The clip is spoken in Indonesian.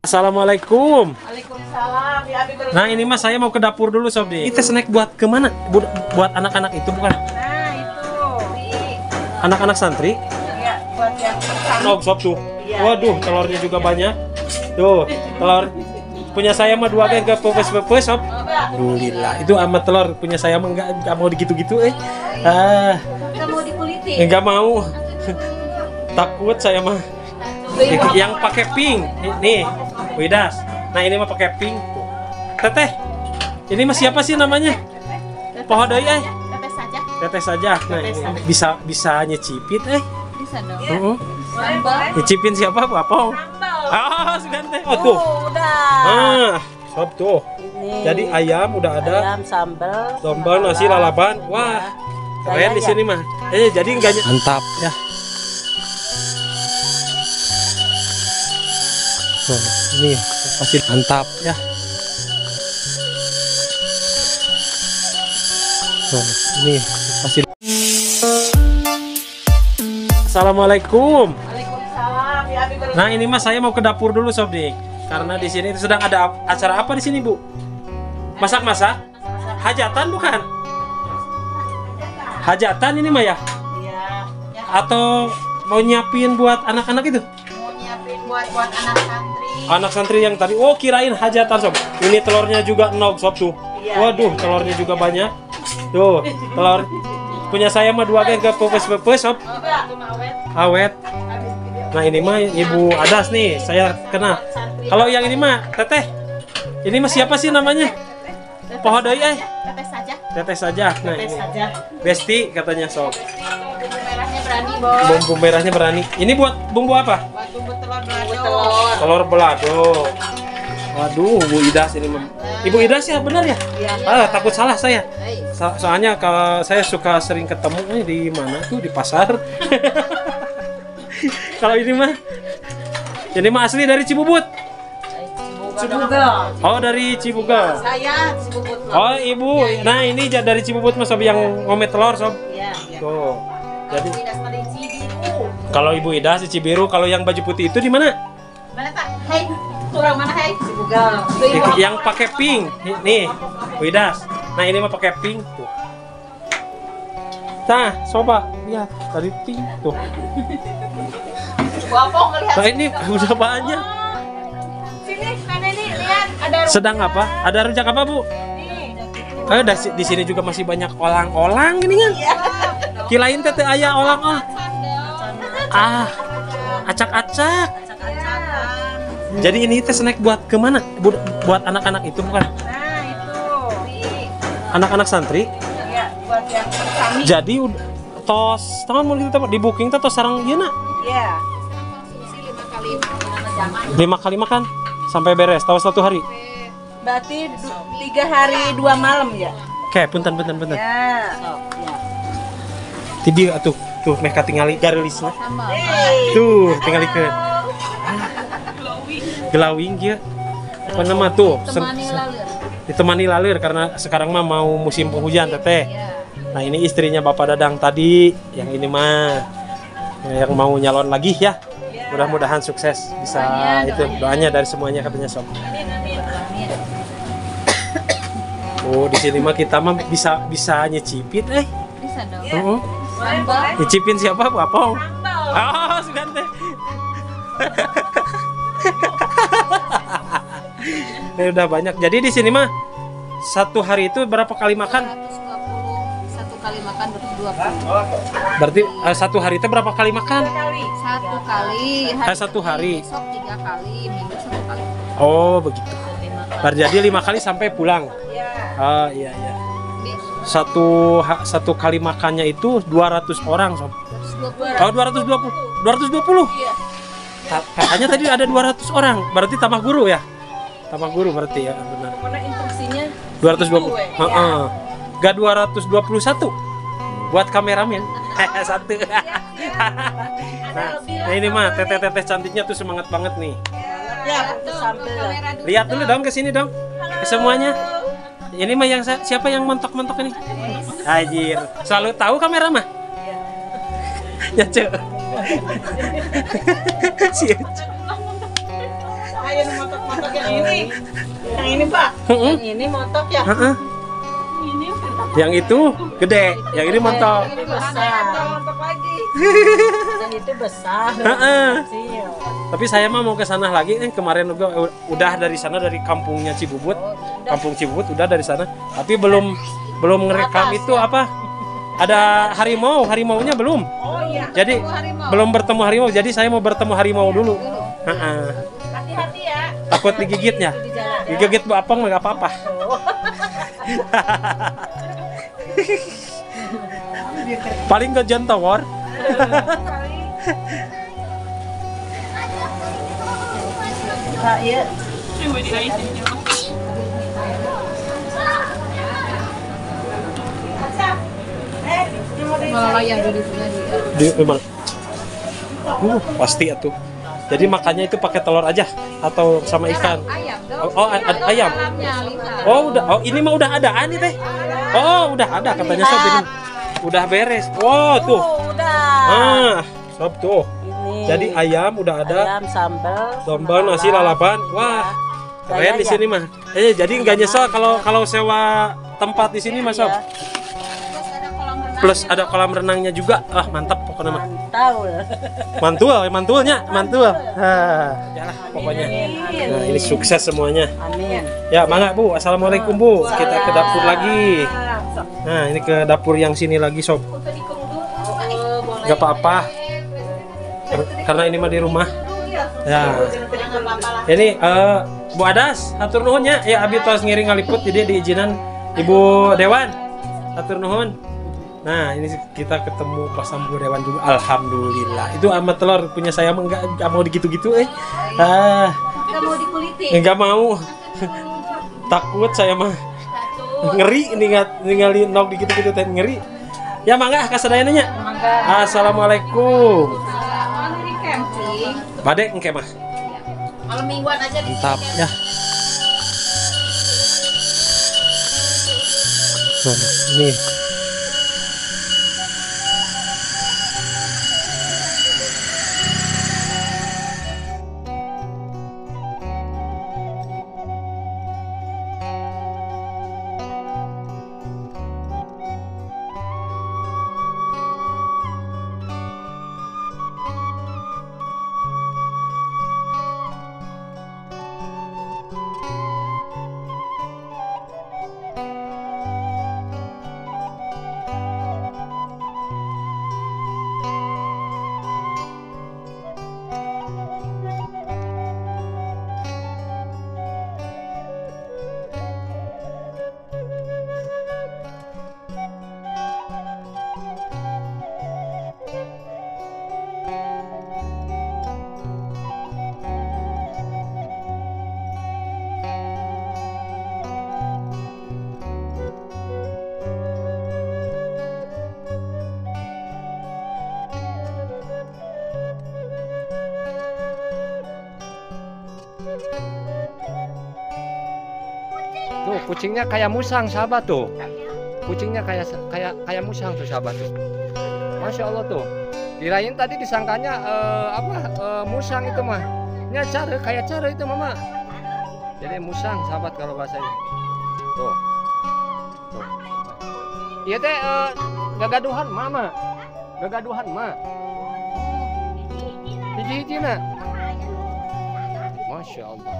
Assalamualaikum. Waalaikumsalam. Ya, Nah ini mas saya mau ke dapur dulu sob nih. Kita snack buat kemana? Buat anak-anak itu bukan? nah itu. Anak-anak santri? Iya, buat yang pertama. Oh sob tuh. Iya. Waduh telurnya juga banyak. Tuh telur punya saya mah 2 geng ke pepes sob. Alhamdulillah. Itu sama telur punya saya mah nggak mau digitu-gitu Nggak mau dikuliti. nggak mau. Takut saya mah. Yang pakai pink nih, Widas. Nah ini mah pakai pink. Teteh, ini mah siapa sih namanya? Poho deui Tetes saja. Teteh saja. Nah ini bisa nyicipin Bisa dong. Sambal. Nyicipin siapa Bu Apong? Ah, sugan teh. Oh tuh. Udah. Sob tuh. Ini. Jadi ayam udah ada, Ayam sambal. sambal, nasi, lalapan. Wah, keren di sini mah. Jadi enggak mantap ya. Ini pasti mantap ya. Ini pasti. Assalamualaikum. Waalaikumsalam. Ya, Nah ini mas saya mau ke dapur dulu sob nih. Karena di sini sedang ada acara apa di sini Bu? Masak-masak? Hajatan bukan? Hajatan ini mah ya? Iya. Atau mau nyiapin buat anak-anak itu? Mau nyiapin buat anak santri. Anak santri yang tadi, oh kirain hajatan sob. Ini telurnya juga nog sob tuh. Iya, Waduh, telurnya juga banyak. Tuh, telur punya saya mah 2 geng ke pepes sob. Awet. Nah ini mah Ibu Adas nih, saya kenal. Kalau yang ini mah Teteh. Ini mah siapa sih namanya? Poho deui Tetes saja. Teteh saja. Nah Tetes ini saja. Besti katanya sob. Bumbu merahnya berani, Bos. Bumbu merahnya berani. Ini buat bumbu apa? Buat bumbu telur balado. Telur belado. Waduh, Bu Idas ini mah. Ibu Idas ya benar ya? Iya. Takut salah saya. Soalnya kalau saya suka sering ketemu di mana tuh di pasar. Kalau ini mah asli dari Cibubut. Cibuga. Oh dari Cibuga. Saya Cibubut. Oh ibu, nah ini dari Cibubut mas sob yang ngome telur sob. Iya. Tuh. Jadi Tidak dari Cibiru. kalau Ibu Idas di Cibiru, kalau yang baju putih itu di mana? Mana tak? Hei, orang mana hei? Cibuga. Yang pakai pink, nih, Bu Idas. Nah ini mah pakai pink tuh. Nah, coba lihat dari pink tuh. Bapong ngelihat. Nah ini udah banyak. Sini, mana ini lihat ada. Sedang apa? Ada rujak apa Bu? Nih. Di sini juga masih banyak olang-olang ini kan. Iya. Kilain teh aya olang-olang. Acak-acak. Jadi ini teh snack buat kemana? Buat anak-anak itu bukan? Nah, itu. Anak-anak santri. Iya, buat yang pertama. Jadi tos tahun mau kita di booking tos sarang ieu na. Iya. 5 kali makan sampai beres tahu 1 hari. Berarti 3 hari 2 malam ya? Oke, punten. Ya. Tibi atuh tuh meh katingali garelisna. Hey. Tuh, tinggalikeun. Gelawing kieu. Apa nama tuh? Ditemani lalir karena sekarang mah mau musim penghujan teteh. Nah, ini istrinya Bapak Dadang tadi, yang ini mah yang mau nyalon lagi ya. Mudah-mudahan sukses bisa itu doanya dari semuanya katanya sob. Oh, di sini mah kita mah bisa nyicipin Bisa dong. Sambal. Nyicipin siapa Bu Apong? Oh, sugan teh. Ini udah banyak. Jadi di sini mah 1 hari itu berapa kali makan? 1 kali makan 220. Berarti 1 hari itu berapa kali makan? 1 kali. 1 hari. Besok 3 kali, minggu 1 kali. Oh, begitu. Jadi 5 kali sampai pulang. Oh, iya. Satu kali makannya itu 200 orang sob. 220. Oh 220. Iya. Katanya tadi ada 200 orang. Berarti tambah guru ya? Tambah guru berarti ya benar. Mana instruksinya? 220. Gitu, Gak 221. Buat kameramen. Satu. Nah ini mah teteh-teteh cantiknya tuh semangat banget nih. Ya, sambal. Lihat dulu dong ke sini dong. Ke semuanya. Ini mah yang siapa yang montok-montok ini? Anjir. Selalu tahu kamera mah? Ya, Cek. Si Ayo Motok yang ini. Yang ini, Pak. Heeh. Yang ini motok ya. Heeh. Yang itu gede, yang ini montok. Ini besar. Yang itu besar. Heeh. Kecil. Tapi saya mah mau ke sana lagi. Kemarin juga udah dari sana, dari kampungnya Cibubut. Kampung Cibubut udah dari sana. Tapi belum ngerekam itu apa? Ada harimau, harimaunya belum. Oh iya. Jadi belum bertemu harimau. Jadi saya mau bertemu harimau dulu. Heeh. Hati-hati ya. Takut digigitnya. Digigit Bu Apong nggak apa-apa. Paling ke jantawar. Nah, iya. Malah yang dulu punya dia. Di mana? Pasti atuh. Jadi makannya itu pakai telur aja atau sama ikan? Ayam dong. Oh, ada ayam. Dalamnya, Lita. Oh, udah. Oh, ini mah udah ada nih teh. Oh, udah ada katanya sob ini. Udah beres. Oh, tuh. Udah. Ah, sob tuh. Ini. Jadi ayam udah ada. Ayam sambal. Sambal, nasi, lalapan. Wah. Keren di sini mah. Jadi nggak nyesel kalau sewa tempat di sini mah sob. Iya. Plus ada kolam renangnya juga. Ah, mantap pokoknya mah. Mantul. Mantul. Yalah pokoknya. Nah, ini sukses semuanya. Amin. Ya, mangga Bu. Assalamualaikum Bu. Kita ke dapur lagi. Nah, ini ke dapur yang sini lagi sob. Gak apa-apa. Karena ini mah di rumah. Ya. Ini Bu Adas, hatur nuhunnya. Ya, abi tos ngiring ngaliput jadi diizinan Ibu Dewan. Hatur nuhun. Nah, ini kita ketemu pas Bu Dewan juga. Alhamdulillah. Itu sama telur punya saya mah enggak mau digitu-gitu Ah, Nggak mau dikulitin. enggak mau. Takut saya mah. Ngeri ningali nog digitu-gitu teh ngeri. Ya mangga kasadayana nya. Assalamualaikum. Kalau di camping, Bade engke mah. malam mingguan aja di Mantap ya. Nah, ini Tuh kucingnya kayak musang sahabat tuh. Kucingnya kayak musang tuh sahabat tuh. Masya Allah tuh. Kirain tadi disangkanya musang itu mah. Nya cara kayak cara itu mama. Jadi musang sahabat kalau bahasanya. Tuh. Tuh. Iya teh gagaduhan mama. Gagaduhan mah. Hiji-hiji na. Masya Allah.